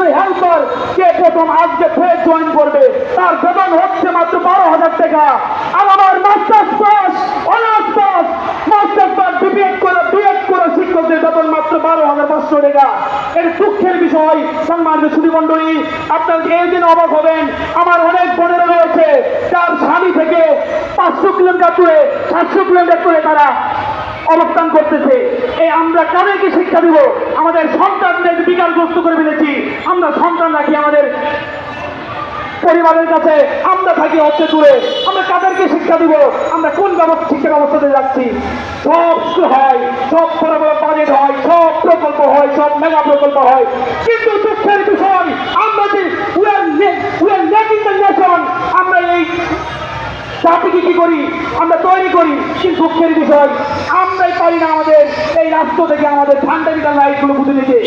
হিসেবে হেল্পার কে প্রথম আজকে ফের জয়েন করবে, তার বেতন হচ্ছে মাত্র 12,000 টাকা। আর আমার masters pass, honours pass, masters pass, BEd করে শিক্ষকদের বেতন মাত্র 12,500 টাকা। এর দুঃখের বিষয় সম্মানিত সুধীমণ্ডলী, আপনারা এই দিন অবাক হবেন, আমার অনেক বোনেরা রয়েছে তার স্বামী থেকে 500 কিলোমিটার দূরে, 700 কিলোমিটার দূরে তারা অবস্থান করতেছে। এই আমরা কাদেরকে শিক্ষা দিব? আমাদের সন্তানদের বিকারগ্রস্ত করে ফেলেছি। আমরা সন্তান রাখি আমাদের পরিবারের কাছে, আমরা থাকি হচ্ছে দূরে। আমরা কাদেরকে শিক্ষা দিব? আমরা কোন শিক্ষা ব্যবস্থাতে যাচ্ছি? সব হয়, সব বড় বড় বাজেট হয়, সব প্রকল্প হয়, সব মেগা প্রকল্প হয়, কিন্তু দুঃখের বিষয় আমরা যে আমরা এই জাতিকে কি করি? আমরা তৈরি করি, কিন্তু দুঃখের বিষয় আমরাই পারি না আমাদের এই রাষ্ট্র থেকে আমাদের ঠান্ডা বিকাল লাইটগুলো বুঝে নিতে।